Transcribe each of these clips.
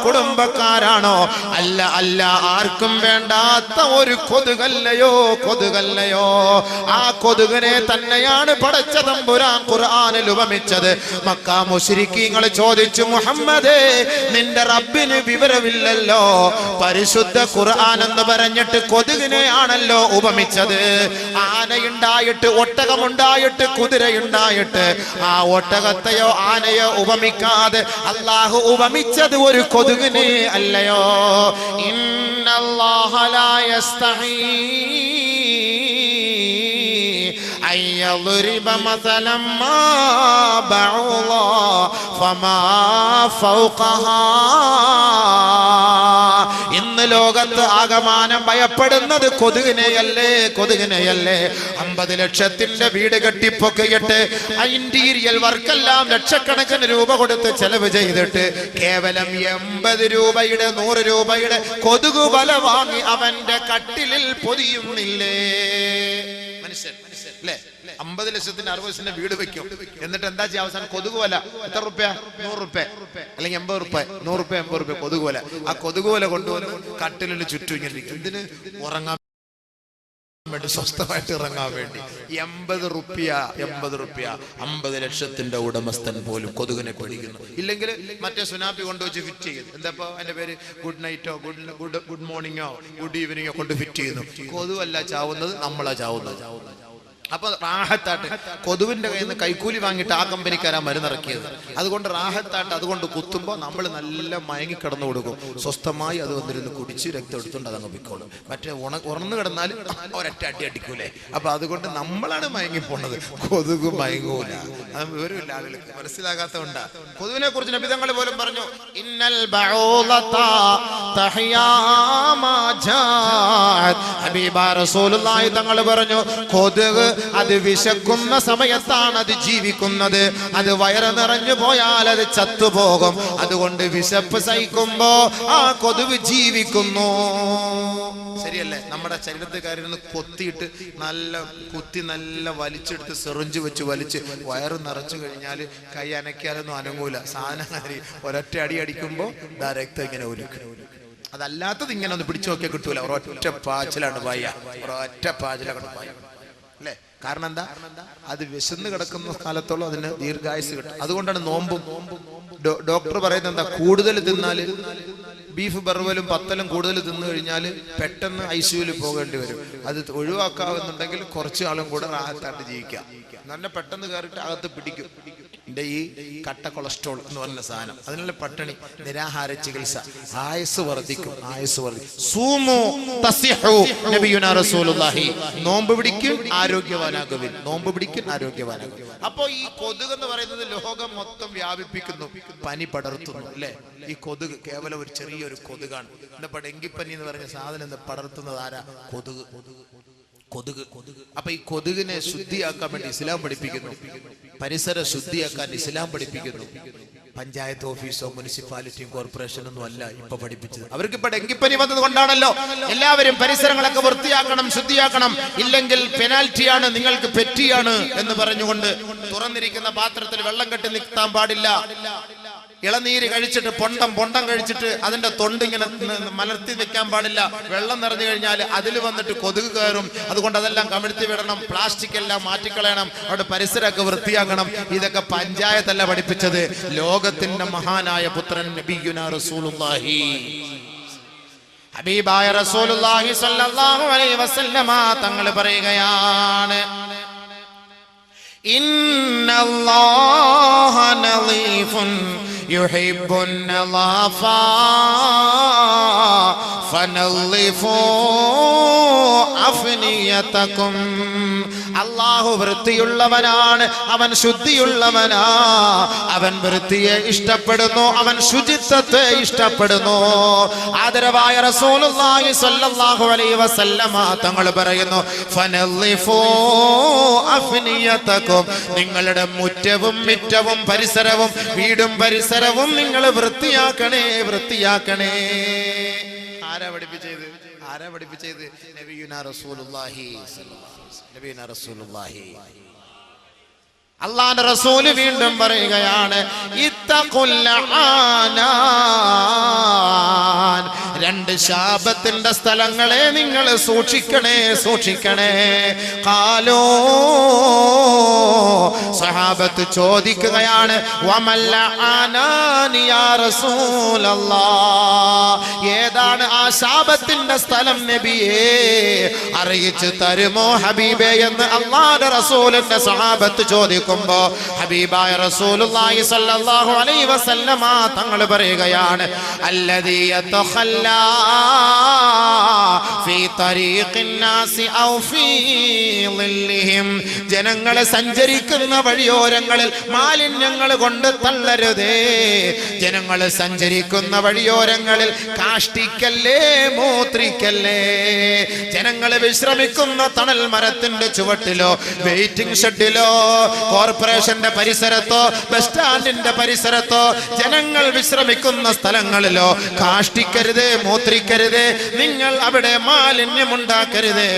കുടുംബക്കാരാണോ? അല്ല അല്ല, ആർക്കും വേണ്ടാത്ത ഒരു കൊതുകല്ലയോ, കൊതുകല്ലയോ. ആ കൊതുകിനെ തന്നെയാണ് പടച്ച തമ്പുരാൻ ഖുർആനിൽ ഉപമിച്ചത്. മക്ക മുശ്രിക്കീങ്ങൾ ചോദിച്ചു, മുഹമ്മദേ നിന്റെ റബ്ബിന് വിവരമില്ലല്ലോ, പരിശുദ്ധ ഖുർആൻ എന്ന് പറഞ്ഞിട്ട് കൊതുകിനെയാണല്ലോ ഉപമിച്ചത്. ആനയുണ്ടായിട്ട്, ഒട്ടകമുണ്ടായിട്ട്, കുതിരയുണ്ടായിട്ട് ആ ഒട്ടകത്തെയോ ആനയോ ഉപമിക്കാതെ അല്ലാഹു ഉപമിച്ചത് ഒരു കൊതുകിനെ അല്ലയോ. ഇന്നല്ലാഹ ലാ യസ്തഹീ يضرب مثلا ما بعوضا فما فوقها. ഇന്ന് ലോകത്ത് ആകമാനം ഭയപ്പെടുന്നത് കൊതുകിനെയല്ലേ, കൊതുകിനെയല്ലേ. 50 ലക്ഷത്തിന്റെ വീട് കെട്ടിപ്പൊക്കിയിട്ട് ഇന്റീരിയൽ വർക്കെല്ലാം ലക്ഷക്കണക്കിന് രൂപ കൊടുത്ത് ചെലവ് ചെയ്തിട്ട് കേവലം 80 രൂപയുടെ 100 രൂപയുടെ കൊതുകു വല വാങ്ങി അവന്റെ കട്ടിലിൽ പൊതിയുന്നില്ലേ മനുഷ്യൻ? 50 ലക്ഷത്തിന് 60 ലക്ഷത്തിന്റെ വീട് വെക്കും. എന്നിട്ട് എന്താ ചെയ്യുക? അവസാനം കൊതുകുവല. എത്ര റുപ്യ? 100 റുപ്യ അല്ലെങ്കിൽ 80 റുപ്യ, 100 റുപ്യ 80 റുപ്യ കൊതുകുവല. ആ കൊതുകുവല കൊണ്ടുവന്ന് കട്ടിലിന് ചുറ്റും ഇങ്ങനെ ഇരിക്കും. എന്തിന്? ഉറങ്ങാൻ വേണ്ടി, സ്വസ്ഥമായിട്ട് ഇറങ്ങാൻ വേണ്ടി. 80 റുപ്യ 50 ലക്ഷത്തിന്റെ ഉടമസ്ഥൻ പോലും കൊതുകിനെ പിടിക്കുന്നു. ഇല്ലെങ്കിൽ മറ്റേ സുനാപ്പി കൊണ്ടുവച്ച് ഫിറ്റ് ചെയ്യുന്നു. എന്താ അതിന്റെ പേര്? ഗുഡ് നൈറ്റോ ഗുഡ് മോർണിംഗോ ഗുഡ് ഈവനിങ്ങോ കൊണ്ട് ഫിറ്റ് ചെയ്യുന്നു. കൊതുവല്ല ചാവുന്നത്, നമ്മളാ ചാവുന്നത്. അപ്പൊ റാഹത്താട്ട് കൊതുവിന്റെ കയ്യിൽ നിന്ന് കൈക്കൂലി വാങ്ങിയിട്ട് ആ കമ്പനിക്കാരാ മരുന്നിറക്കിയത്. അതുകൊണ്ട് റാഹത്താട്ട് അതുകൊണ്ട് കുത്തുമ്പോൾ നമ്മൾ നല്ല മയങ്ങി കിടന്നു കൊടുക്കും. സ്വസ്ഥമായി അത് വന്നിരുന്ന് കുടിച്ച് രക്തം എടുത്തുകൊണ്ട് അതങ്ങ് പൊയ്ക്കോളും. മറ്റേ ഉണർന്നു കിടന്നാൽ ഒരൊറ്റ അടി അടിക്കൂലേ. അപ്പൊ അതുകൊണ്ട് നമ്മളാണ് മയങ്ങിപ്പോണത്, കൊതുക് മയങ്ങൂല. അത് വിവരമില്ല ആളുകൾക്ക്, മനസ്സിലാകാത്തതുകൊണ്ടാ. കൊതുവിനെ കുറിച്ച് നബി തങ്ങൾ പോലും പറഞ്ഞു, ഇന്നൽ ബഊലത തഹ്യാ മാ ജാഅത്. ഹബീബാ റസൂലുള്ളാഹി തങ്ങൾ പറഞ്ഞു, കൊതുക് അത് വിശക്കുന്ന സമയത്താണ് അത് ജീവിക്കുന്നത്. അത് വയറ് നിറഞ്ഞു പോയാൽ അത് ചത്തുപോകും. അതുകൊണ്ട് വിശപ്പ് സഹിക്കുമ്പോ ആ കൊതുക് ജീവിക്കുന്നു. ശരിയല്ലേ? നമ്മുടെ ശരീരത്തുകാരിൽ കൊത്തിയിട്ട് നല്ല കുത്തി നല്ല വലിച്ചെടുത്ത് സിറിഞ്ച് വെച്ച് വലിച്ച് വയറ് നിറച്ചു കഴിഞ്ഞാൽ കൈ അനക്കിയാലൊന്നും അനങ്ങൂല. സാധനം ഒരൊറ്റ അടി അടിക്കുമ്പോ രക്തം ഇങ്ങനെ ഒലിക്കും. അതല്ലാത്തത് ഇങ്ങനെ ഒന്ന് പിടിച്ചു നോക്കിയാൽ കിട്ടൂല. ഒരൊറ്റ പാച്ചിലാണ് പായ, ഒരൊറ്റ പാച്ചിലാണ് പായ അല്ലേ? കാരണം എന്താ? അത് വിശന്ന് കിടക്കുന്ന കാലത്തോളം അതിന് ദീർഘായുസ് കിട്ടും. അതുകൊണ്ടാണ് നോമ്പും. ഡോക്ടർ പറയുന്നത് എന്താ? കൂടുതൽ തിന്നാല്, ബീഫ് ബർവലും പത്തലും കൂടുതൽ തിന്നു കഴിഞ്ഞാൽ പെട്ടെന്ന് ICUവിൽ പോകേണ്ടി വരും. അത് ഒഴിവാക്കാവുന്നുണ്ടെങ്കിൽ കുറച്ചു കാലം കൂടെ റാഹത്തായിട്ട് ജീവിക്കാം. നല്ല പെട്ടെന്ന് കയറിയിട്ട് അകത്ത് പിടിക്കും. എന്റെ ഈ കട്ട കൊളസ്ട്രോൾ എന്ന് പറഞ്ഞ സാധനം, അതിനുള്ള പട്ടിണി, നിരാഹാര ചികിത്സ, ആയുസ് വർദ്ധിക്കും, ആയുസ് വർദ്ധിക്കും. സൂമു തസിഹു നബിയുനാ റസൂലുള്ളാഹി. നോമ്പ് പിടിക്കും ആരോഗ്യവാനാകുവിൻ, നോമ്പ് പിടിക്കും ആരോഗ്യവാനാകുവിൻ. അപ്പോ ഈ കൊതുക് എന്ന് പറയുന്നത് ലോകം മൊത്തം വ്യാപിപ്പിക്കുന്നു, പനി പടർത്തുന്നു അല്ലെ? ഈ കൊതുക് കേവലം ഒരു ചെറിയൊരു കൊതുകാണ്. എന്താ ഡെങ്കിപ്പനി എന്ന് പറഞ്ഞ സാധനം എന്താ പടർത്തുന്നത്? ആരാ? കൊതുക്. കൊതുക്. അപ്പൊ ഈ കൊതുകിനെ ശുദ്ധിയാക്കാൻ വേണ്ടി ഇസ്ലാം പഠിപ്പിക്കുന്നു. പരിസര ശുദ്ധിയാക്കാൻ ഇസ്ലാം പഠിപ്പിക്കുന്നു. പഞ്ചായത്ത് ഓഫീസോ മുനിസിപ്പാലിറ്റിയും കോർപ്പറേഷനും ഒന്നും അല്ല ഇപ്പൊ പഠിപ്പിച്ചത്. അവർക്ക് ഇപ്പൊ ഡെങ്കിപ്പനി വന്നത് കൊണ്ടാണല്ലോ എല്ലാവരും പരിസരങ്ങളൊക്കെ വൃത്തിയാക്കണം, ശുദ്ധിയാക്കണം, ഇല്ലെങ്കിൽ പെനാൽറ്റിയാണ്, നിങ്ങൾക്ക് പെറ്റിയാണ് എന്ന് പറഞ്ഞുകൊണ്ട് തുറന്നിരിക്കുന്ന പാത്രത്തിൽ വെള്ളം കെട്ടി നിർത്താൻ പാടില്ല. ഇളനീര് കഴിച്ചിട്ട് പൊണ്ടം കഴിച്ചിട്ട് അതിന്റെ തൊണ്ടിങ്ങനെ മലർത്തി വെക്കാൻ പാടില്ല. വെള്ളം നിറഞ്ഞു കഴിഞ്ഞാൽ അതിൽ വന്നിട്ട് കൊതുക് കയറും. അതുകൊണ്ട് അതെല്ലാം കമിഴ്ത്തി വിടണം, പ്ലാസ്റ്റിക് എല്ലാം മാറ്റിക്കളയണം, അവിടെ പരിസരമൊക്കെ വൃത്തിയാക്കണം. ഇതൊക്കെ പഞ്ചായത്തല്ല പഠിപ്പിച്ചത്, ലോകത്തിന്റെ മഹാനായ പുത്രൻ നബിയുനാ റസൂലുള്ളാഹി. ഹബീബായ റസൂലുള്ളാഹി സ്വല്ലല്ലാഹു അലൈഹി വസല്ലമ തങ്ങൾ പറയുകയാണ്, ഇന്നല്ലാഹ നളീഫുൻ യുഹിബ്ബുൻ നളാഫാ ഫനളിഫൂ അഫ്നിയതകും. അല്ലാഹു വൃത്തിയുള്ളവനാണ്, അവൻ ശുദ്ധിയുള്ളവനാ, അവൻ വൃത്തിയെ ഇഷ്ടപ്പെടുന്നു, അവൻ ശുചിത്വത്തെ ഇഷ്ടപ്പെടുന്നു. ആദരവായ റസൂലുള്ളാഹി സ്വല്ലല്ലാഹു അലൈഹി വസല്ലമ തങ്ങൾ പറയുന്നു, ഫനളിഫൂ അഫ്നിയതകും. നിങ്ങളുടെ മുറ്റവും മിറ്റവും പരിസരവും വീടും പരിസരവും നിങ്ങൾ വൃത്തിയാക്കണേ, വൃത്തിയാക്കണേ. ആരാ പഠിപ്പിച്ചത്? ആരാ പഠിപ്പിച്ചത്? നബിയുനാ റസൂലുള്ളാഹി സ്വല്ലല്ലാഹു അലൈഹി വസല്ലം. നബിയുനാ റസൂലുള്ളാഹി. അല്ലാഹുവിന്റെ റസൂൽ വീണ്ടും പറയുകയാണ്, ഇത്തഖുൽ ലആന രണ്ട് ശാപത്തിന്റെ സ്ഥലങ്ങളെ നിങ്ങൾ സൂക്ഷിക്കണേ, സൂക്ഷിക്കണേ. ഖാലൂ, സഹാബത്ത് ചോദിക്കുകയാണ്, വമല്ല ആനാനി യാ റസൂലല്ലാഹ്, ഏതാണ് ആ ശാപത്തിന്റെ സ്ഥലം നബിയേ, അറിയിച്ചു തരുമോ ഹബീബേ എന്ന് അല്ലാഹുവിന്റെ റസൂലിന്റെ സഹാബത്ത് ചോദിക്കുമ്പോ ഹബീബായ റസൂലുള്ളാഹി സ്വല്ലല്ലാഹു അലൈഹി വസല്ലമ തങ്ങൾ പറയുകയാണ്, അല്ലദീ യതഖല്ലാ ഫീ തരീഖിൻ നാസി ഔ ഫീ ളില്ലിഹിം, ജനങ്ങൾ സഞ്ചരിക്കുന്ന വഴിയോരങ്ങളിൽ മാലിന്യങ്ങൾ കൊണ്ട് തള്ളരുതേ, ജനങ്ങൾ സഞ്ചരിക്കുന്ന വഴിയോരങ്ങളിൽ കാഷ്ടിക്കല്ലേ, മൂത്രിക്കല്ലേ. ജനങ്ങൾ വിശ്രമിക്കുന്ന തണൽ മരത്തിന്റെ ചുവട്ടിലോ വെയിറ്റിംഗ് ഷെഡിലോ കോർപ്പറേഷന്റെ പരിസരത്തോ ബസ് സ്റ്റാൻഡിന്റെ പരിസരത്തോ ജനങ്ങൾ വിശ്രമിക്കുന്ന സ്ഥലങ്ങളിലോ കാഷ്ടിക്കരുത്, മൂത്രിക്കരുത്, നിങ്ങൾ അവിടെ മാലിന്യമുണ്ടാക്കരുത്.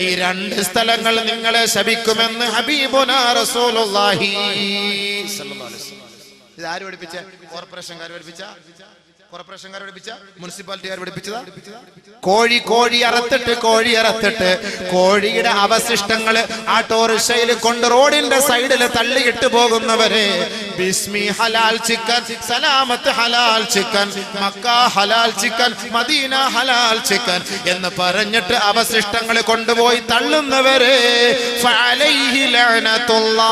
ഈ രണ്ട് സ്ഥലങ്ങൾ നിങ്ങളെ ശപിക്കുമെന്ന് ഹബീബുനാ റസൂലുള്ളാഹി സ്വല്ലല്ലാഹു അലൈഹി വസല്ലം. ഇത് ആര് പഠിപ്പിച്ച? കോർപ്പറേഷൻകാർ പഠിപ്പിച്ച? കോർപ്പറേഷൻകാർ പഠിപ്പിച്ച? മുനിസിപ്പാലിറ്റിക്കാർ പഠിപ്പിച്ചതാ? കോഴി അറത്തിട്ട് കോഴിയുടെ അവശിഷ്ടങ്ങൾ ആട്ടോറിക്ഷയിൽ കൊണ്ട് റോഡിന്റെ സൈഡിൽ തള്ളിയിട്ട് പോകുന്നവരെ ബിസ്മി ഹലാൽ ചിക്കൻ, സലാമത്ത് ഹലാൽ ചിക്കൻ, മക്ക ഹലാൽ ചിക്കൻ, മദീന ഹലാൽ ചിക്കൻ എന്ന് പറഞ്ഞിട്ട് അവശിഷ്ടങ്ങൾ കൊണ്ടുപോയി തള്ളുന്നവരെ ഫഅലൈഹി ലഅനത്തുല്ലാഹ്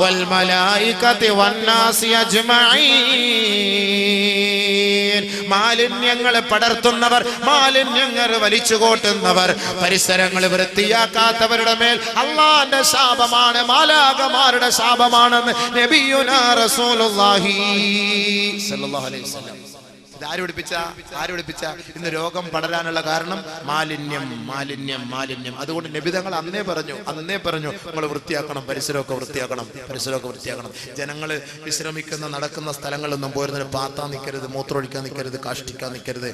വൽ മലായികതി വന്നാസി അജ്മഈൻ. മാലിന്യങ്ങൾ പടർത്തുന്നവർ, മാലിന്യങ്ങൾ വലിച്ചുകൂട്ടുന്നവർ, പരിസരങ്ങൾ വൃത്തിയാക്കാത്തവരുടെ മേൽ അല്ലാഹുവിന്റെ ശാപമാണ്, മാലാഖമാരുടെ ശാപമാണെന്ന് നബിയുനാ റസൂലുള്ളാഹി സ്വല്ലല്ലാഹു അലൈഹി വസല്ലം. ആര് പഠിപ്പിച്ച? ഇന്ന് രോഗം പടരാനുള്ള കാരണം മാലിന്യം. അതുകൊണ്ട് നബിതങ്ങൾ അന്നേ പറഞ്ഞു നിങ്ങൾ വൃത്തിയാക്കണം, പരിസരമൊക്കെ വൃത്തിയാക്കണം. ജനങ്ങൾ വിശ്രമിക്കുന്ന നടക്കുന്ന സ്ഥലങ്ങളിലൊന്നും പോരുന്നതിന് പാത്താൻ നിൽക്കരുത്, മൂത്രമൊഴിക്കാൻ നിൽക്കരുത്, കാഷ്ടിക്കാൻ നിൽക്കരുത്,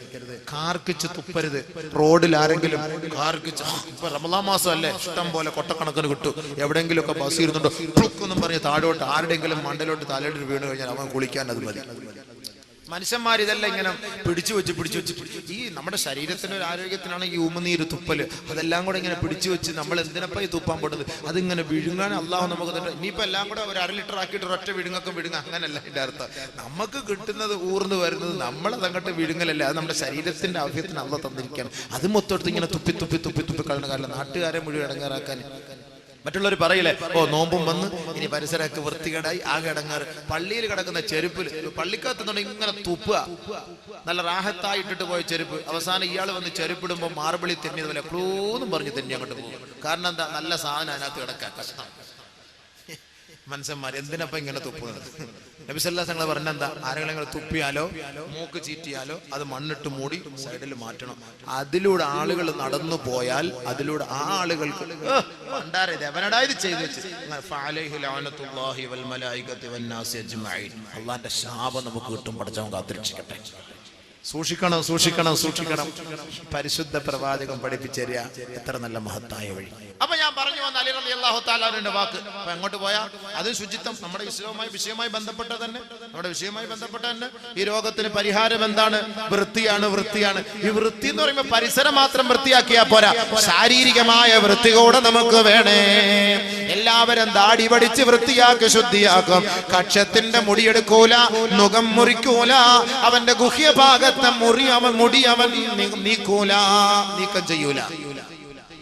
കാർക്കിച്ച് തുപ്പരുത്. റോഡിൽ ആരെങ്കിലും കാർക്കിച്ച്, ഇപ്പൊ റമളാൻ മാസം അല്ലേ, ഇഷ്ടം പോലെ കൊട്ടക്കണക്കിന് കിട്ടും. എവിടെയെങ്കിലും ഒക്കെ ബസ് ഇരുന്നുണ്ടോ എന്നും പറഞ്ഞ് താഴോട്ട് ആരുടെയെങ്കിലും മണ്ടലോട്ട് തലയിട്ട് വീണ് കഴിഞ്ഞാൽ അവൻ കുളിക്കാൻ അത് മതി. മനുഷ്യന്മാർ ഇതെല്ലാം ഇങ്ങനെ പിടിച്ചു വെച്ച് ഈ നമ്മുടെ ശരീരത്തിന്റെ ഒരു ആരോഗ്യത്തിനാണ് ഈ ഉമിനീര് തുപ്പല്, അതെല്ലാം കൂടെ ഇങ്ങനെ പിടിച്ചു വെച്ച് നമ്മൾ എന്തിനപ്പോ ഈ തുപ്പാൻ പോടുന്നത്? അതിങ്ങനെ വിഴുങ്ങാൻ അള്ളാഹു നമുക്ക് തന്നെ. ഇനിയിപ്പോ എല്ലാം കൂടെ ഒരു 1/2 ലിറ്റർ ആക്കിയിട്ട് ഒരൊറ്റ വിഴുങ്ങ, അങ്ങനല്ല ഇതിന്റെ അർത്ഥം. നമുക്ക് കിട്ടുന്നത് ഊർന്ന് വരുന്നത് നമ്മളതങ്ങോട്ട് വിഴുങ്ങലല്ല, അത് നമ്മുടെ ശരീരത്തിന്റെ ആവശ്യത്തിന് അള്ളാഹ് തന്നിരിക്കുകയാണ്. അത് മൊത്തം ഇങ്ങനെ തുപ്പി കളയുന്ന കാര്യം നാട്ടുകാരെ മുഴുവൻ ഇടങ്ങാറാക്കാൻ. മറ്റുള്ളവർ പറയില്ലേ, നോമ്പും വന്ന് ഇനി പരിസരമൊക്കെ വൃത്തികേടായി ആകെ ഇടങ്ങാറ്. പള്ളിയിൽ കിടക്കുന്ന ചെരുപ്പിൽ പള്ളിക്കകത്തുനിന്ന് ഇങ്ങനെ തുപ്പുക, നല്ല റാഹത്തായിട്ടിട്ട് പോയ ചെരുപ്പ്, അവസാനം ഇയാൾ വന്ന് ചെരുപ്പിടുമ്പോൾ മാർബിളി തെന്നിയതുപോലെ ക്ലൂന്നും പറഞ്ഞ് തെന്നി അങ്ങോട്ട് പോകും. കാരണം എന്താ? നല്ല സാധനം അതിനകത്ത് കിടക്കാൻ കഷ്ടം. മനുഷ്യന്മാർ എന്തിനപ്പം ഇങ്ങനെ തുപ്പുന്നത്? നബി സല്ലല്ലാഹു അലൈഹി വസല്ലം പറഞ്ഞെന്താ? ആരെങ്കിലും തുപ്പിയാലോ മൂക്ക് ചീറ്റിയാലോ അത് മണ്ണിട്ട് മൂടി സൈഡിൽ മാറ്റണം. അതിലൂടെ ആളുകൾ നടന്നു പോയാൽ അതിലൂടെ ആ ആളുകൾക്ക് അവനടായത് ചെയ്തു വെച്ച് അള്ളാന്റെ ശാപം നമുക്ക് കിട്ടും. പഠിച്ചവൻ കാത്തിരക്ഷിക്കട്ടെ. സൂക്ഷിക്കണം. പരിശുദ്ധ പ്രവാചകൻ പഠിപ്പിച്ചേരിയ എത്ര നല്ല മഹത്തായ വഴി. അപ്പൊ ഞാൻ പറഞ്ഞു വന്ന അലി റളിയല്ലാഹു തആല അൻഹുവിന്റെ വാക്ക്. അപ്പൊ എങ്ങോട്ട് പോയാ അത് ശുചിത്വം. നമ്മുടെ വിഷയവുമായി ബന്ധപ്പെട്ട തന്നെ ഈ രോഗത്തിന് പരിഹാരം എന്താണ്? വൃത്തിയാണ്. ഈ വൃത്തി എന്ന് പറയുമ്പോൾ പരിസരം മാത്രം വൃത്തിയാക്കിയാ പോരാ, ശാരീരികമായ വൃത്തി കൂടെ നമുക്ക് വേണേ. എല്ലാവരും ദാടി പഠിച്ച് വൃത്തിയാക്കി ശുദ്ധിയാക്കും. കക്ഷത്തിന്റെ മുടിയെടുക്കൂല, നുകം മുറിക്കൂല, അവന്റെ ഗുഹ്യഭാഗത്തെ മുടി അവൻ നീക്കം ചെയ്യൂല.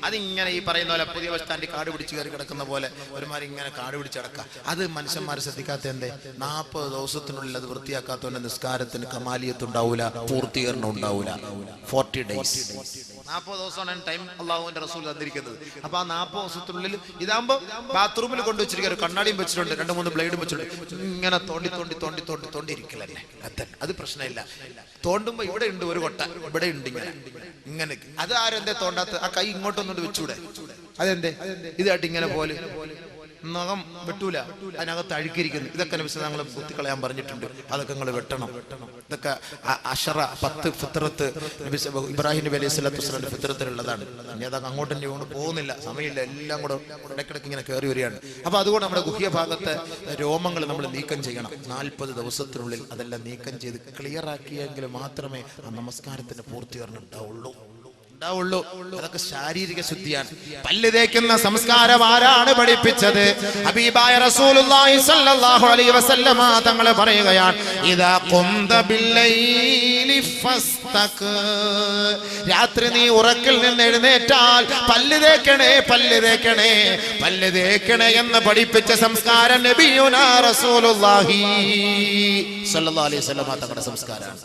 അതിങ്ങനെ ഈ പറയുന്ന പോലെ പുതിയ ബസ് സ്റ്റാൻഡിൽ കാട് പിടിച്ച് കയറി കിടക്കുന്ന പോലെ ഒരുമാതിരി ഇങ്ങനെ കാട് പിടിച്ചടക്കാം. അത് മനുഷ്യന്മാർ ശ്രദ്ധിക്കാത്ത എന്തേ? 40 ദിവസത്തിനുള്ളിൽ അത് വൃത്തിയാക്കാത്തവന്റെ നിസ്കാരത്തിന് കമാലിയത്ത് ഉണ്ടാവൂല, പൂർത്തീകരണം ഉണ്ടാവൂല. 40 days 40 ദിവസമാണ് ടൈം അള്ളാഹുവിന്റെ റസൂൽ തന്നിരിക്കുന്നത്. അപ്പൊ ആ 40 ദിവസത്തിനുള്ളിൽ ഇതാകുമ്പോ ബാത്റൂമിൽ കൊണ്ടുവച്ചിരിക്കുക, കണ്ണാടിയും വെച്ചിട്ടുണ്ട്, 2-3 ബ്ലേഡും വെച്ചിട്ടുണ്ട്. ഇങ്ങനെ തോണ്ടിയിരിക്കലല്ലേ, അത് പ്രശ്നമില്ല. തോണ്ടുമ്പോ ഇവിടെ ഉണ്ട് ഒരു കൊട്ട, ഇവിടെ ഉണ്ട് ഇങ്ങനെ. അത് ആരെന്തേ തോണ്ടാത്ത? ആ കൈ ഇങ്ങോട്ടൊന്നുകൊണ്ട് വെച്ചൂടെ? അതെന്തേ? ഇതായിട്ട് ഇങ്ങനെ പോലെ നഖം വെട്ടൂല, അതിനകത്ത് അഴുക്കിരിക്കുന്നു. ഇതൊക്കെ നബി ഞങ്ങൾ കുത്തിക്കളയാൻ പറഞ്ഞിട്ടുണ്ട്, അതൊക്കെ നിങ്ങൾ വെട്ടണം. ഇതൊക്കെ 10 ഫിത്രത്ത് ഇബ്രാഹിം നബി അലൈഹി സ്വലാത്തു വസ്സലാമിന്റെ ഫിത്രത്തിലുള്ളതാണ്. ഇനി അതൊക്കെ അങ്ങോട്ട് തന്നെ കൊണ്ട് പോകുന്നില്ല, സമയമില്ല, എല്ലാം കൂടെ ഇടയ്ക്കിടയ്ക്ക് ഇങ്ങനെ കയറി വരികയാണ്. അപ്പൊ അതുകൊണ്ട് നമ്മുടെ ഗുഹ്യ ഭാഗത്തെ രോമങ്ങൾ നമ്മൾ നീക്കം ചെയ്യണം. 40 ദിവസത്തിനുള്ളിൽ അതെല്ലാം നീക്കം ചെയ്ത് ക്ലിയർ ആക്കിയെങ്കിൽ മാത്രമേ ആ നമസ്കാരത്തിന് പൂർത്തീകരണം ഉണ്ടാവുള്ളൂ. അതൊക്കെ ശാരീരിക ശുദ്ധിയാണ്. പല്ല് തേക്കുന്ന സംസ്കാരം ആരാണ് പഠിപ്പിച്ചത്? ഹബീബായ റസൂലുള്ളാഹി സ്വല്ലല്ലാഹു അലൈഹി വസല്ലമ തങ്ങൾ പറയുകയാണ്, ഇദാ ഖുംത ബില്ലൈലി ഫസ്തക്, രാത്രി നീ ഉറക്കിൽ നിന്ന് എഴുന്നേറ്റാൽ പല്ല് തേക്കണേ, പല്ല് തേക്കണേ, പല്ല് തേക്കണേ എന്ന് പഠിപ്പിച്ച സംസ്കാരം നബിയുനാ റസൂലുള്ളാഹി സ്വല്ലല്ലാഹു അലൈഹി വസല്ലമ തങ്ങളുടെ സംസ്കാരമാണ്.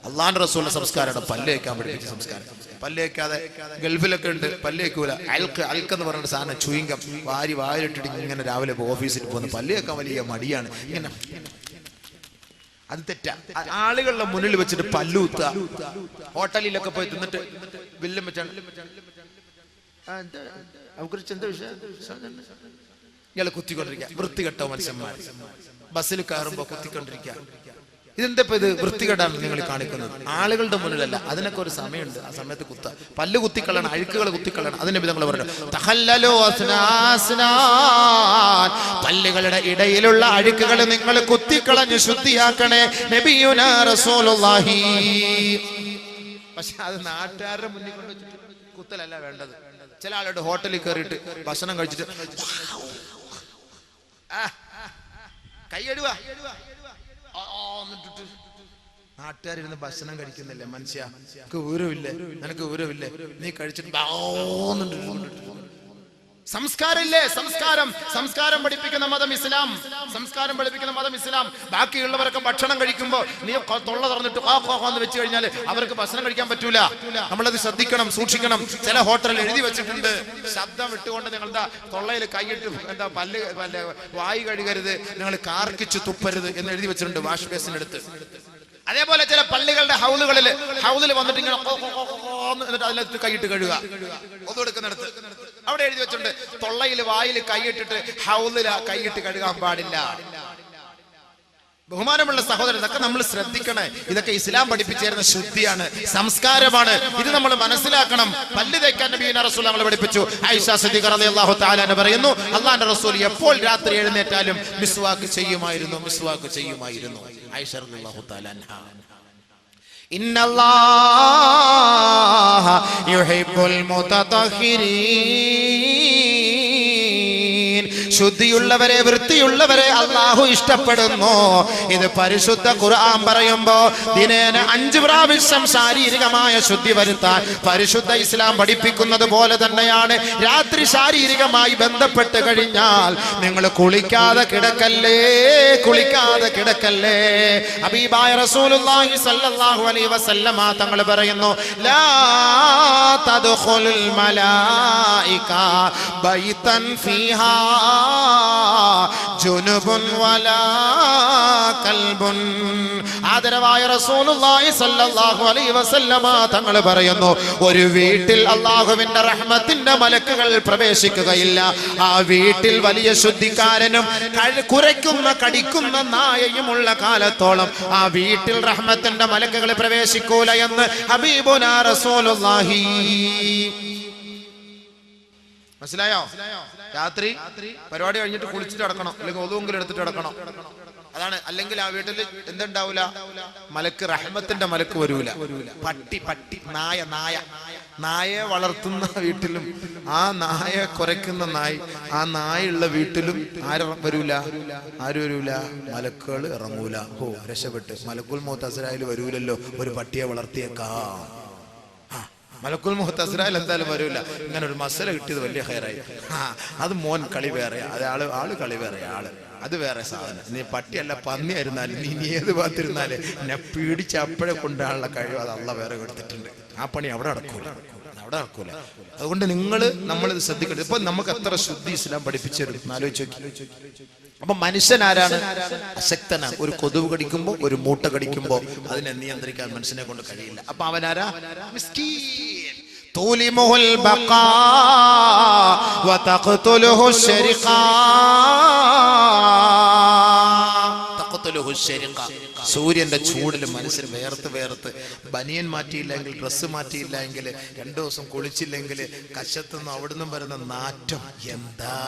അള്ളാഹുവിന്റെ റസൂലിന്റെ സംസ്കാരമാണ് പല്ല് തേക്കാൻ പഠിപ്പിച്ച സംസ്കാരം. പല്ല് തേക്കാതെ ഗൾഫിലൊക്കെ ഉണ്ട്, പല്ല് തേക്കൂല. അൽക്കെന്ന് പറഞ്ഞ സാധനം ചുയിങ്കം വാരിട്ടിട്ട് ഇങ്ങനെ രാവിലെ ഓഫീസിൽ പോകുന്നു. പല്ല് തേക്കാൻ വലിയ മടിയാണ്. ഇങ്ങനെ അത് തെറ്റാ. ആളുകളുടെ മുന്നിൽ വെച്ചിട്ട് പല്ല് കുത്തുക, ഹോട്ടലിലൊക്കെ പോയി തിന്നിട്ട് ബില്ലും വെച്ചാണ് എന്താ വിഷയം, ഇയാളെ കുത്തിക്കൊണ്ടിരിക്കുക. വൃത്തികെട്ട മനുഷ്യന്മാർ ബസ്സിൽ കയറുമ്പോ കുത്തിക്കൊണ്ടിരിക്കുക. ഇതെന്താ ഇത് വൃത്തികേടാണ് നിങ്ങൾ കാണിക്കുന്നത്? ആളുകളുടെ മുന്നിലല്ല, അതിനൊക്കെ ഒരു സമയമുണ്ട്. ആ സമയത്ത് പല്ല് കുത്തിക്കളണം, അഴുക്കുകൾ കുത്തിക്കളണം. അതിന്റെ വിധങ്ങൾ പറഞ്ഞു, പല്ലുകളുടെ ഇടയിലുള്ള അഴുക്കുകൾ നിങ്ങൾ കുത്തിക്കളഞ്ഞ് ശുദ്ധിയാക്കണേ നബിയുനാ റസൂലുള്ളാഹി. പക്ഷെ അത് നാട്ടുകാരുടെ മുന്നിൽ കൊണ്ട് കുത്തലല്ല വേണ്ടത്. ചില ആളുടെ ഹോട്ടലിൽ കയറിയിട്ട് ഭക്ഷണം കഴിച്ചിട്ട് കൈയടുവാ, നാട്ടുകാരിരുന്ന് ഭക്ഷണം കഴിക്കുന്നില്ലേ മനുഷ്യ, നിനക്ക് ഊരമില്ലേ, നിനക്ക് ഊരമില്ലേ, നീ കഴിച്ചിട്ട് സംസ്കാരമില്ലേ? സംസ്കാരം പഠിപ്പിക്കുന്ന മതം ഇസ്ലാം. സംസ്കാരം പഠിപ്പിക്കുന്ന മതം ഇസ്ലാം. ബാക്കിയുള്ളവരൊക്കെ ഭക്ഷണം കഴിക്കുമ്പോ നീ തൊള്ള തുറന്നിട്ട് എന്ന് വെച്ച് കഴിഞ്ഞാൽ അവർക്ക് ഭക്ഷണം കഴിക്കാൻ പറ്റൂല. നമ്മളത് ശ്രദ്ധിക്കണം, സൂക്ഷിക്കണം. ചില ഹോട്ടലിൽ എഴുതി വെച്ചിട്ടുണ്ട്, ശബ്ദം വിട്ടുകൊണ്ട് നിങ്ങളുടെ തൊള്ളയിൽ കൈയിട്ട് പല്ല് വായി കഴുകരുത്, നിങ്ങൾ കാർക്കിച്ച് തുപ്പരുത് എന്ന് എഴുതി വെച്ചിട്ടുണ്ട് വാഷ് ബേസിനടുത്ത്. അതേപോലെ ചില പള്ളികളുടെ ഹൗദിൽ വന്നിട്ട് ഇങ്ങനെ അതിനകത്ത് കൈയിട്ട് കഴുകുക. ഒതുകൊടുക്കുന്നിടത്ത് അവിടെ എഴുതി വെച്ചിട്ടുണ്ട്, തൊള്ളയിൽ വായിൽ കൈയിട്ടിട്ട് ഹൗദിൽ കൈയിട്ട് കഴുകാൻ പാടില്ല. ബഹുമാനമുള്ള സഹോദരൻ, ഇതൊക്കെ നമ്മൾ ശ്രദ്ധിക്കണേ. ഇതൊക്കെ ഇസ്ലാം പഠിപ്പിച്ചിരുന്ന ശുദ്ധിയാണ്, സംസ്കാരമാണ്. ഇത് നമ്മൾ മനസ്സിലാക്കണം. പല്ല് തേക്കാൻ നബിയുനാ റസൂൽ നമ്മളെ പഠിപ്പിച്ചു. ആയിഷ സിദ്ദീഖ റളിയല്ലാഹു തആല അൻഹ പറയുന്നു, അല്ലാഹുവിന്റെ റസൂൽ എപ്പോൾ രാത്രി എഴുന്നേറ്റാലും മിസ്വാക്ക് ചെയ്യുമായിരുന്നു, മിസ്വാക്ക് ചെയ്യുമായിരുന്നു. ആയിഷ റളിയല്ലാഹു തആല അൻഹ. ഇന്നല്ലാഹ യുഹിബ്ബുൽ മുതതഹിരീൻ, ശുദ്ധിയുള്ളവരെ, വൃത്തിയുള്ളവരെ അല്ലാഹു ഇഷ്ടപ്പെടുന്നു. ഇത് പരിശുദ്ധ ഖുർആൻ പറയുമ്പോ ദിനേന 5 പ്രാവശ്യം ശാരീരികമായ ശുദ്ധി വരുത്താൻ പരിശുദ്ധ ഇസ്ലാം പഠിപ്പിക്കുന്നത് പോലെ തന്നെയാണ് രാത്രി ശാരീരികമായി ബന്ധപ്പെട്ട് കഴിഞ്ഞാൽ നിങ്ങൾ കുളിക്കാതെ കിടക്കല്ലേ, കുളിക്കാതെ കിടക്കല്ലേ. ഹബീബായ റസൂലുള്ളാഹി സ്വല്ലല്ലാഹു അലൈഹി വസല്ലമ തങ്ങൾ പറയുന്നു, ലാ തദ്ഖുലുൽ മലായിക ബൈതൻ ഫീഹാ ജുനുബുൻ വലാ കൽബുൻ. ആദരവായ റസൂലുള്ളാഹി സ്വല്ലല്ലാഹു അലൈഹി വസല്ലമ തങ്ങൾ പറയുന്നു, ഒരു വീട്ടിൽ അല്ലാഹുവിന്റെ റഹ്മത്തിന്റെ മലക്കുകൾ പ്രവേശിക്കുകയില്ല. ആ വീട്ടിൽ വലിയ ശുദ്ധിക്കാരനും കുരയ്ക്കുന്ന കടിക്കുന്ന നായയുമുള്ള കാലത്തോളം ആ വീട്ടിൽ റഹ്മത്തിന്റെ മലക്കുകൾ പ്രവേശിക്കൂല എന്ന് ഹബീബുനാ റസൂലുള്ളാഹി. മനസ്സിലായോ? രാത്രി പരിപാടി കഴിഞ്ഞിട്ട് കുളിച്ചിട്ട് അടക്കണം, അല്ലെങ്കിൽ ഒതുവെങ്കിലും എടുത്തിട്ട് അടക്കണം. അതാണ്. അല്ലെങ്കിൽ ആ വീട്ടിൽ എന്തുണ്ടാവൂല? മലക്ക്, റഹ്മത്തിന്റെ മലക്ക് വരൂല. പട്ടി നായയെ വളർത്തുന്ന വീട്ടിലും ആ നായ കുരയ്ക്കുന്ന ആ നായുള്ള വീട്ടിലും ആരും വരൂല. മലക്കുകൾ ഇറങ്ങൂല. രക്ഷപ്പെട്ട്. മലക്കുൽ മൗത്ത് അസ്രായിൽ വരൂലല്ലോ, ഒരു പട്ടിയെ വളർത്തിയേക്കാം. മലക്കുൽ മൗത്ത് അസ്രായിൽ എന്തായാലും വരൂല. ഇങ്ങനെ ഒരു മസല കിട്ടിയത് വലിയ ഹൈറായി. അത് മോൻ കളി വേറെ, അത് ആള് കളി വേറെ, അത് വേറെ സാധനം. നീ പട്ടിയല്ല പന്നിയായിരുന്നാലും നീ ഏത് ഭാഗത്തിരുന്നാലേ എന്നെ പിടിച്ച് അപ്പോഴെ കൊണ്ടാണുള്ള കഴിവ് അത് അള്ളാഹ് വേറെ കൊടുത്തിട്ടുണ്ട്. ആ പണി അവിടെ നടക്കൂല. അതുകൊണ്ട് നമ്മളിത് ശ്രദ്ധിക്കണം. ഇപ്പൊ നമുക്ക് എത്ര ശുദ്ധി ഇസ്ലാം പഠിപ്പിച്ചു തരും ആലോചിച്ച് നോക്കി. അപ്പൊ മനുഷ്യൻ ആരാണ്? അശക്തനാണ്. ഒരു കൊതുവ് കടിക്കുമ്പോ, ഒരു മൂട്ട കടിക്കുമ്പോ അതിനെ നിയന്ത്രിക്കാൻ മനുഷ്യനെ കൊണ്ട് കഴിയില്ല. അപ്പൊ അവനാരാ? മിസ്കീൻ. تولمه البقاء وتقتله الشرقاء. സൂര്യന്റെ ചൂടിൽ മനുഷ്യർ വേർത്ത് ബനിയൻ മാറ്റിയില്ലെങ്കിൽ, ഡ്രസ്സ് മാറ്റിയില്ലെങ്കിൽ, 2 ദിവസം കുളിച്ചില്ലെങ്കിൽ കശത്തുനിന്ന് അവിടുന്ന് വരുന്ന നാറ്റം, എന്താ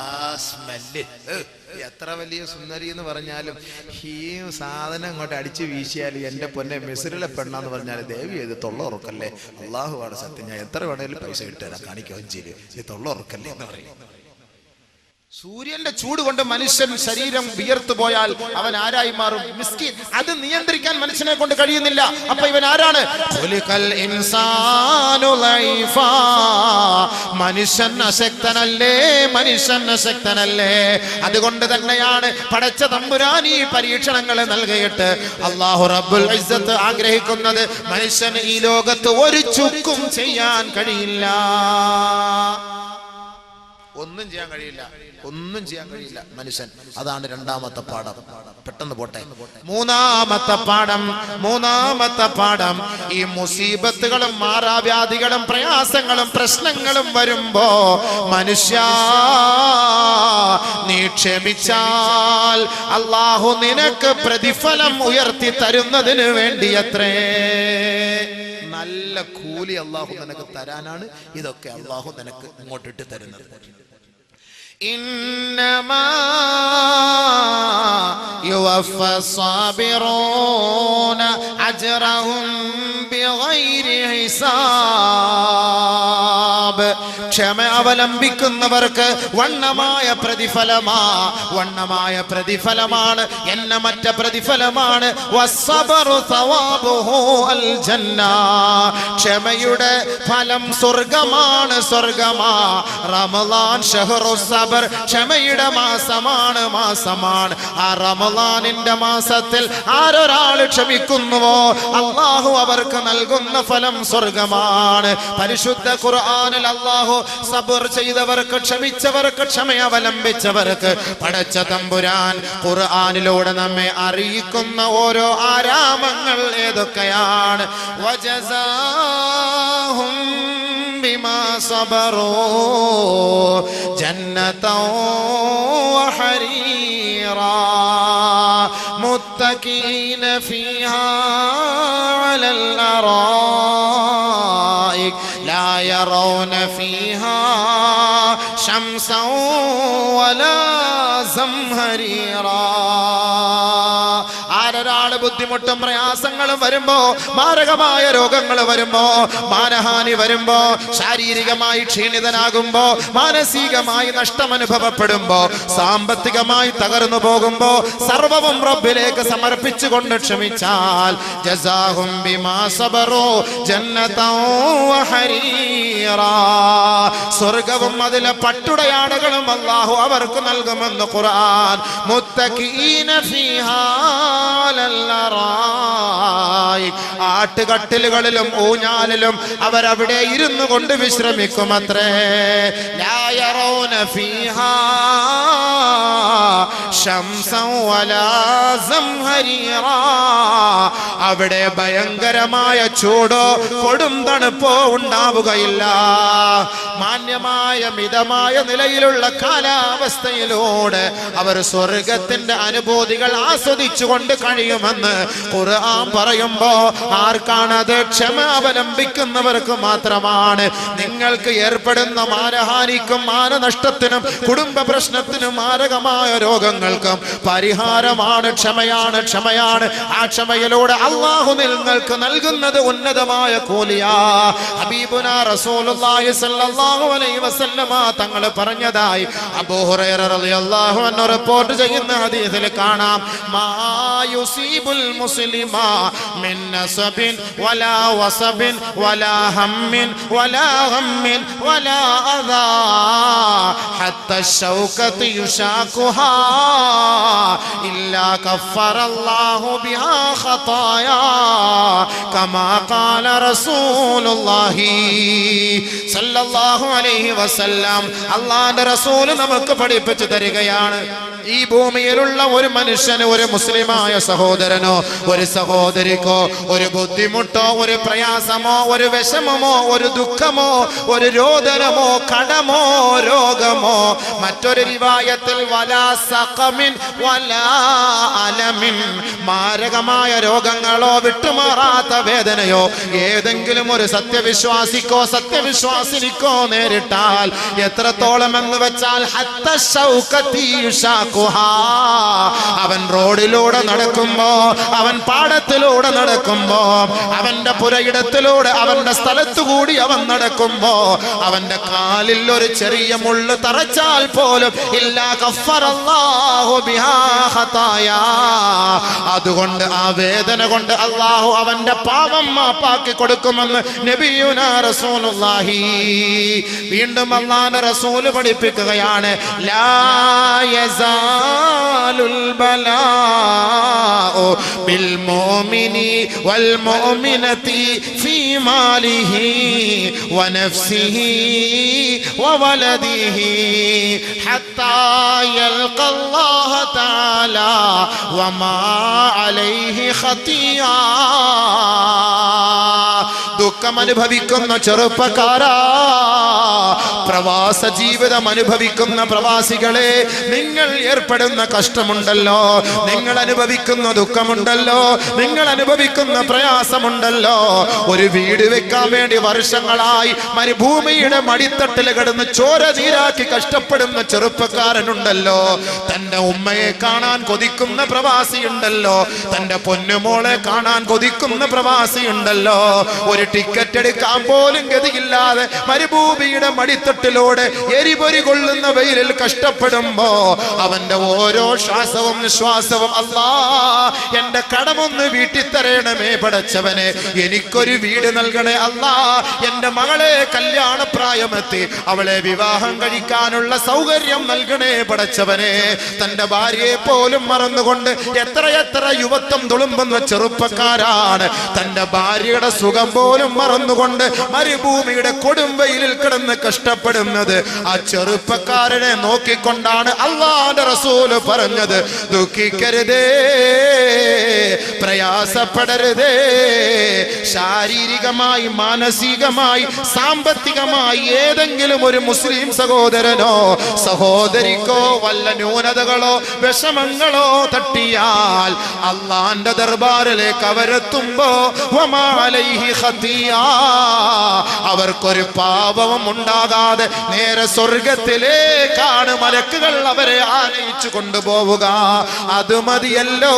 സ്മെല്ല്! എത്ര വലിയ സുന്ദരി എന്ന് പറഞ്ഞാലും ഈ സാധനം അങ്ങോട്ട് അടിച്ചു വീശിയാൽ എൻ്റെ പൊന്നെ മിസ്രിലെ പെണ്ണാന്ന് പറഞ്ഞാൽ ദേവി ഇത് തൊള്ളുറക്കല്ലേ, അള്ളാഹുവാണ് സത്യം, ഞാൻ എത്ര വേണേലും പൈസ കിട്ടുക കാണിക്കുകയും ചെയ്യും, ഈ തൊള്ളുറക്കല്ലേ എന്ന് പറയും. സൂര്യന്റെ ചൂട് കൊണ്ട് മനുഷ്യൻ ശരീരം വിയർത്തു പോയാൽ അവൻ ആരായി മാറും? മിസ്കിൻ. അത് നിയന്ത്രിക്കാൻ മനുഷ്യനെ കൊണ്ട് കഴിയുന്നില്ല. അപ്പൊ ഇവൻ ആരാണ്? മനുഷ്യൻ അശക്തനല്ലേ. അതുകൊണ്ട് തന്നെയാണ് പടച്ച തമ്പുരാൻ ഈ പരീക്ഷണങ്ങൾ നൽകിയിട്ട് അല്ലാഹു റബ്ബുൽ ഇസ്സത്ത് ആഗ്രഹിക്കുന്നത് മനുഷ്യന് ഈ ലോകത്ത് ഒരു ചുക്കും ചെയ്യാൻ കഴിയില്ല. ഒന്നും ചെയ്യാൻ കഴിയില്ല മനുഷ്യൻ. അതാണ് 2ാമത്തെ പാഠം. പെട്ടെന്ന് പോട്ടെ. മൂന്നാമത്തെ പാഠം ഈ മുസീബത്തുകളും മാറാവ്യാധികളും പ്രയാസങ്ങളും പ്രശ്നങ്ങളും വരുമ്പോ മനുഷ്യ നീ ക്ഷമിച്ചാൽ അല്ലാഹു നിനക്ക് പ്രതിഫലം ഉയർത്തി തരുന്നതിന് വേണ്ടിയത്രേ. നല്ല കൂലി അല്ലാഹു നിനക്ക് തരാനാണ് ഇതൊക്കെ അല്ലാഹു നിനക്ക് ഇങ്ങോട്ടിട്ട് തരുന്നത്. إنما يوفى الصابرون أجرهم بغير حساب. ക്ഷമ അവലംബിക്കുന്നവർക്ക് വണ്ണമായ പ്രതിഫലമാണ്, എണ്ണമറ്റ പ്രതിഫലമാണ്. വസ്സബറു സവാബുഹു അൽ ജന്ന. ക്ഷമയുടെ ഫലം സ്വർഗമാണ്. റമളാൻ ഷഹ്റു സബർ, ക്ഷമയുടെ മാസമാണ്. ആ റമളാനിന്റെ മാസത്തിൽ ആരൊരാൾ ക്ഷമിക്കുന്നുവോ അല്ലാഹു അവർക്ക് നൽകുന്ന ഫലം സ്വർഗമാണ്. പരിശുദ്ധ ഖുർആനിൽ അല്ലാഹു സബർ ചെയ്തവർക്ക്, ക്ഷമിച്ചവർക്ക്, ക്ഷമ അവലംബിച്ചവർക്ക് പടച്ച തമ്പുരാൻ ഖുർആനിലൂടെ നമ്മെ അറിയിക്കുന്ന ഓരോ ആരാമങ്ങൾ ഏതൊക്കെയാണ്? വജസാഹും ബിമാ സബറൂ ജന്നതൻ വഹരീറാ മുത്തഖീന ഫീഹാ അലൽ അറായിക് ലാ യറൗന ഫീഹാ ശംസൻ വലാ സംഹരീറാ. ആരൊരാള് ബുദ്ധിമുട്ടും പ്രയാസങ്ങളും വരുമ്പോ, മാരകമായ രോഗങ്ങൾ വരുമ്പോ, മാനഹാനി വരുമ്പോ, ശാരീരികമായി ക്ഷീണിതനാകുമ്പോ, മാനസികമായി നഷ്ടമനുഭവപ്പെടുമ്പോ, സാമ്പത്തികമായി തകർന്നു പോകുമ്പോ സർവവും റബ്ബിലേക്ക് സമർപ്പിച്ചുകൊണ്ട് ക്ഷമിച്ചാൽ ജസാഹും ബിമാ സബറു ജന്നതൻ വഹരീറാ, സ്വർഗവും അതിലെ പട്ടുടയാടകളും അല്ലാഹു അവർക്ക് നൽകുമെന്ന് ഖുർആൻ. മുത്തഖീന ഫീഹാ ആട്ടുകട്ടിലുകളിലും ഊഞ്ഞാലിലും അവരവിടെ ഇരുന്നു കൊണ്ട് വിശ്രമിക്കുമത്രേ. ലാ യറൗന ഫീഹാ ശംസൻ വലാ സംഹരീറാ. അവിടെ ഭയങ്കരമായ ചൂടോ കൊടും തണുപ്പോ ഉണ്ടാവുകയില്ല. മാന്യമായ മിതമായ നിലയിലുള്ള കാലാവസ്ഥയിലൂടെ അവർ സ്വർഗത്തിന്റെ അനുഭൂതികൾ ആസ്വദിച്ചുകൊണ്ട് കഴിയുമെന്ന് ഖുർആൻ പറയുമ്പോ ആർക്കാണത്? ക്ഷമ അവലംബിക്കുന്നവർക്ക് മാത്രമാണ്. നിങ്ങൾക്ക് ഏർപ്പെടുന്ന മാനഹാനിക്കും മാനനഷ്ടത്തിനും കുടുംബ പ്രശ്നത്തിനും മാരകമായ രോഗങ്ങൾക്കും പരിഹാരമാണ് ക്ഷമയാണ്. ആ ക്ഷമയിലൂടെ അല്ലാഹു നിങ്ങൾക്ക് നൽകുന്നത് ഉന്നതമായ കൂലിയാ. ഹബീബുനാ റസൂലുള്ളാഹി സ്വല്ലല്ലാഹു അലൈഹി വസല്ലമ തങ്ങൾ പറഞ്ഞതായി അബൂ ഹുറൈറ റളിയല്ലാഹു അൻഹു റിപ്പോർട്ട് ചെയ്യുന്ന ഹദീസിൽ കാണാം, മാ യുസീബുൽ മുസ്ലിമ മിൻ നസബിൻ വലാ വസബിൻ വലാ ഹമ്മിൻ വലാ ഗമ്മിൻ വലാ അദാ ഹത്ത ശൗകതി യുശാഖുഹാ ഇല്ലാ കഫറല്ലാഹു ബിഹാ ഖതായാ കമാ ഖാല റസൂലുള്ളാഹി സല്ലല്ലാഹു അലൈഹി വസല്ലം. അല്ലാഹുവിന്റെ റസൂൽ നമുക്ക് പഠിപ്പിച്ചു തരികയാണ്, ഈ ഭൂമിയിലുള്ള ഒരു മനുഷ്യന്, ഒരു മുസ്ലിമായ സഹോദരനോ ഒരു സഹോദരിക്കോ ഒരു ബുദ്ധിമുട്ടോ ഒരു പ്രയാസമോ ഒരു വിഷമമോ ഒരു ദുഃഖമോ ഒരു രോദനമോ കടമോ രോഗമോ, മറ്റൊരു റിവായത്തിൽ വലാ സഖമിൻ വലാ അലമിൻ, മാരകമായ രോഗങ്ങളോ വിട്ടുമാറാത്ത വേദനയോ ഏതെങ്കിലും ഒരു സത്യവിശ്വാസിക്കോ സത്യവിശ്വാസിനിക്കോ നേരിട്ടാൽ, എത്രത്തോളം എന്ന് വെച്ചാൽ ഹത്ത ശൗകതി യുശാഖുഹാ, അവൻ റോഡിലൂടെ നടക്കുമ്പോ, അവൻ പാടത്തിലൂടെ നടക്കുമ്പോ, അവന്റെ പുരയിടത്തിലൂടെ അവന്റെ സ്ഥലത്തുകൂടി അവൻ നടക്കുമ്പോ, അവന്റെ കാലിൽ ഒരു ചെറിയ മുള്ള് തറച്ചാൽ പോലും ഇല്ലാ ഗഫറല്ലാഹു ബിഹാ ഖതായാ, അതുകൊണ്ട് ആ വേദന കൊണ്ട് അല്ലാഹു അവന്റെ പാപം മാപ്പാക്കി കൊടുക്കുമെന്ന് നബിയുനാ റസൂലുള്ളാഹി. വീണ്ടും അല്ലാഹുവിന്റെ റസൂൽ പഠിപ്പിക്കുകയാണ്, ലാ യസാലുൽ ബലാഉ ബിൽ മുഅ്മിനി വൽ മുഅ്മിനതി ഫീ മാലിഹി വനഫ്സിഹി വവലദിഹി ഹത്താ യൽഖല്ലാഹ തആല വമാ അലൈഹി ഖതിയാ. ദുഃഖം അനുഭവിക്കുന്ന ചെറുപ്പക്കാരാ, പ്രവാസ ജീവിതം അനുഭവിക്കുന്ന പ്രവാസികളെ, നിങ്ങൾ ഏർപ്പെടുന്ന കഷ്ടമുണ്ടല്ലോ, നിങ്ങൾ അനുഭവിക്കുന്ന ദുഃഖമുണ്ടല്ലോ, നിങ്ങൾ അനുഭവിക്കുന്ന പ്രയാസമുണ്ടല്ലോ, ഒരു വീട് വെക്കാൻ വേണ്ടി വർഷങ്ങളായി മരുഭൂമിയുടെ മടിത്തട്ടിൽ കിടന്ന് ചോര നീരാക്കി കഷ്ടപ്പെടുന്ന ചെറുപ്പക്കാരനുണ്ടല്ലോ, തന്റെ ഉമ്മയെ കാണാൻ കൊതിക്കുന്ന പ്രവാസിയുണ്ടല്ലോ, തന്റെ പൊന്നുമോളെ കാണാൻ കൊതിക്കുന്ന പ്രവാസിയുണ്ടല്ലോ, ഒരു ടിക്കറ്റ് എടുക്കാൻ പോലും ഗതിയില്ലാതെ മരുഭൂമിയുടെ മടിത്തട്ടിലൂടെ എരിപൊരി കൊള്ളുന്ന വെയിലിൽ കഷ്ടപ്പെടുമ്പോ അവന്റെ ഓരോ ശ്വാസവും നിശ്വാസവും, അല്ലാ എന്റെ കടമൊന്ന് വീട്ടിത്തരേണമേ പടച്ചവനെ, എനിക്കൊരു വീട് നൽകണേ അല്ലാ, എന്റെ മകളെ കല്യാണപ്രായമെത്തി അവളെ വിവാഹം കഴിക്കാനുള്ള സൗകര്യം നൽകണേ പടച്ചവനെ. തന്റെ ഭാര്യയെ പോലും മറന്നുകൊണ്ട് എത്രയെത്ര യുവത്വം തുളുമ്പുന്ന ചെറുപ്പക്കാരാണ് തന്റെ ഭാര്യയുടെ സുഖം പോലും മറന്നുകൊണ്ട് മരുഭൂമിയുടെ കൊടുംവെയിലിൽ കിടന്ന് കഷ്ടപ്പെടുന്നത്. ആ ചെറുപ്പക്കാരനെ നോക്കിക്കൊണ്ടാണ് അല്ലാഹുവിന്റെ റസൂൽ പറഞ്ഞത്, ദുഃഖിക്കരുതേ, പ്രയാസപ്പെടരുതേ, ശാരീരികമായി മാനസികമായി സാമ്പത്തികമായി ഏതെങ്കിലും ഒരു മുസ്ലിം സഹോദരനോ സഹോദരിക്കോ വല്ല ന്യൂനതകളോ വിഷമങ്ങളോ തട്ടിയാൽ അല്ലാഹുവിന്റെ ദർബാറിലേക്ക് അവരെത്തുമ്പോ വമാ അലൈഹി ഖതിയാ, അവർക്കൊരു പാപവും ഉണ്ടാകാതെ നേരെ സ്വർഗത്തിലേക്കാണ് മലക്കുകൾ അവരെ ആനയിച്ചു കൊണ്ടുപോവുക. അത് മതിയല്ലോ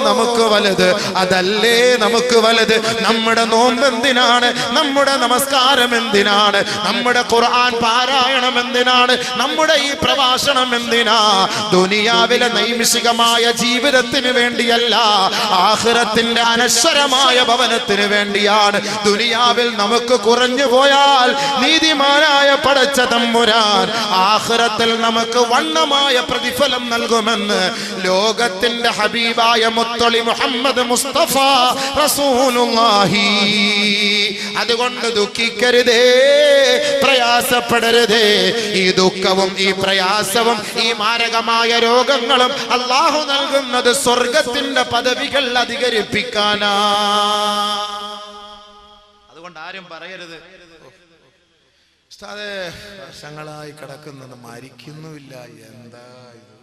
നമുക്ക് വലുത്, അതല്ലേ നമുക്ക് വലുത്. നമ്മുടെ നോമ്പ് എന്തിനാണ്, നമ്മുടെ നമസ്കാരം എന്തിനാണ്, നമ്മുടെ ഖുർആൻ പാരായണം എന്തിനാണ്, നമ്മുടെ ഈ പ്രഭാഷണം എന്തിനാ? ദുനിയാവിലെ നൈമിഷികമായ ജീവിതത്തിന് വേണ്ടിയല്ല, ആഖിറത്തിന്റെ അനശ്വരമായ ഭവനത്തിന് വേണ്ടിയാണ്. ദുനിയാവിൽ നമുക്ക് കുറഞ്ഞു പോയാൽ നീതിമാനായ പടച്ച തമ്പുരാൻ ആഖിറത്തിൽ നമുക്ക് വണ്ണമായ പ്രതിഫലം നൽകുമെന്ന് ലോകത്തിന്റെ ഹബീബായ മുത്തളി മുഹമ്മദ് മുസ്തഫ റസൂലുള്ളാഹി. അതുകൊണ്ട് ദുഃഖിക്കരുതേ, പ്രയാസപ്പെടരുതേ. ഈ ദുഃഖവും ഈ പ്രയാസവും ഈ മാരകമായ രോഗങ്ങളും അല്ലാഹു നൽകുന്നത് സ്വർഗത്തിന്റെ പദവികൾ അധികരിപ്പിക്കാനാ. അതുകൊണ്ട് ആരും പറയരുത്, ഉസ്താദേ വർഷങ്ങളായി കിടക്കുന്നത് മരിക്കുന്നുമില്ല, എന്താ ഇത്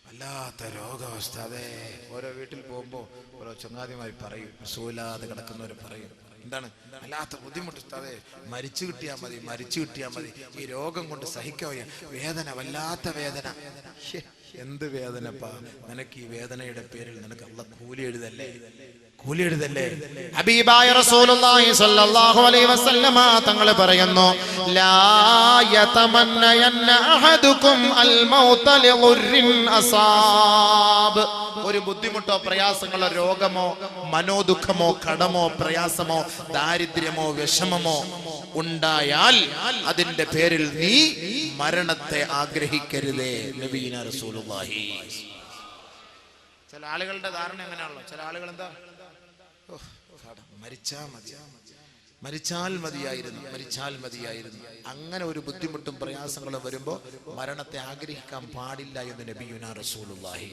വല്ലാത്ത രോഗം ഉസ്താദേ. ഓരോ വീട്ടിൽ പോകുമ്പോ ഓരോ ചങ്ങാതിമാര് പറയും, സുഖമില്ലാതെ കിടക്കുന്നവർ പറയും, എന്താണ് വല്ലാത്ത ബുദ്ധിമുട്ട് ഉസ്താദേ, മരിച്ചു കിട്ടിയാൽ മതി, മരിച്ചു കിട്ടിയാൽ മതി, ഈ രോഗം കൊണ്ട് സഹിക്കാൻ വയ്യ, വേദന, വല്ലാത്ത വേദന. എന്ത് വേദനപ്പാ നിനക്ക്? ഈ വേദനയുടെ പേരിൽ നിനക്ക് അല്ലാഹ് കൂലി എഴുതല്ലേ, കൂലി എഴുതല്ലേ? ഹബീബായ റസൂലുള്ളാഹി സ്വല്ലല്ലാഹു അലൈഹി വസല്ലമ തങ്ങൾ പറയുന്നു, ലാ യതമന്നയന്ന അഹദുകും അൽ മൗത ലിദുർരിൻ അസാബ്. ഒരു ബുദ്ധിമുട്ടോ പ്രയാസങ്ങളോ രോഗമോ മനോദുഃഖമോ കടമോ പ്രയാസമോ ദാരിദ്ര്യമോ വിഷമമോ ഉണ്ടായാൽ അതിന്റെ പേരിൽ നീ മരണത്തെ ആഗ്രഹിക്കരുതേ. നബിയിന റസൂലുള്ളാഹി. ചില ആളുകളുടെ ധാരണ എങ്ങനെയാണല്ലോ, ചില ആളുകൾ എന്താ മരിച്ചാൽ മതിയായിരുന്നു. അങ്ങനെ ഒരു ബുദ്ധിമുട്ടും പ്രയാസങ്ങളും വരുമ്പോ മരണത്തെ ആഗ്രഹിക്കാൻ പാടില്ല എന്ന് നബിയുനാ റസൂലുള്ളാഹി.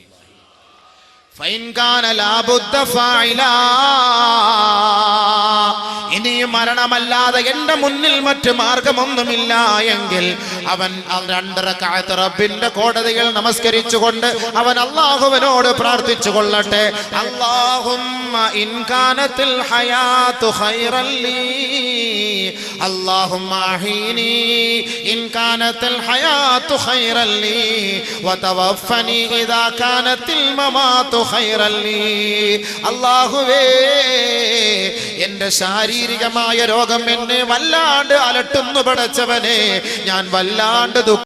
ഫൈൻ കാന ലാ ബുദ്ദ ഫാഇലാ, ഇനിയും മരണമല്ലാതെ എന്റെ മുന്നിൽ മറ്റു മാർഗമൊന്നുമില്ല എങ്കിൽ അവൻ 2 റക്അത്ത് റബ്ബിന്റെ കോടതികൾ നമസ്കരിച്ചുകൊണ്ട് അവൻ അല്ലാഹുവിനോട് പ്രാർത്ഥിച്ചു കൊള്ളട്ടെ. അല്ലാഹുമ്മ ഇൻ കാനത്തിൽ ഹയാതു ഖൈറൻ ലീ, അല്ലാഹുമ്മ അഹീനി ഇൻ കാനത്തിൽ ഹയാതു ഖൈറൻ ലീ വതവഫനി ഇദാ കാനത്തിൽ മമാതു ഖൈറൻ ലീ. അല്ലാഹുവേ, എന്റെ ശാരീരികമായ രോഗം എന്നെ വല്ലാണ്ട് അലട്ടുന്നു പടച്ചവനെ, ഞാൻ വല്ലാണ്ട്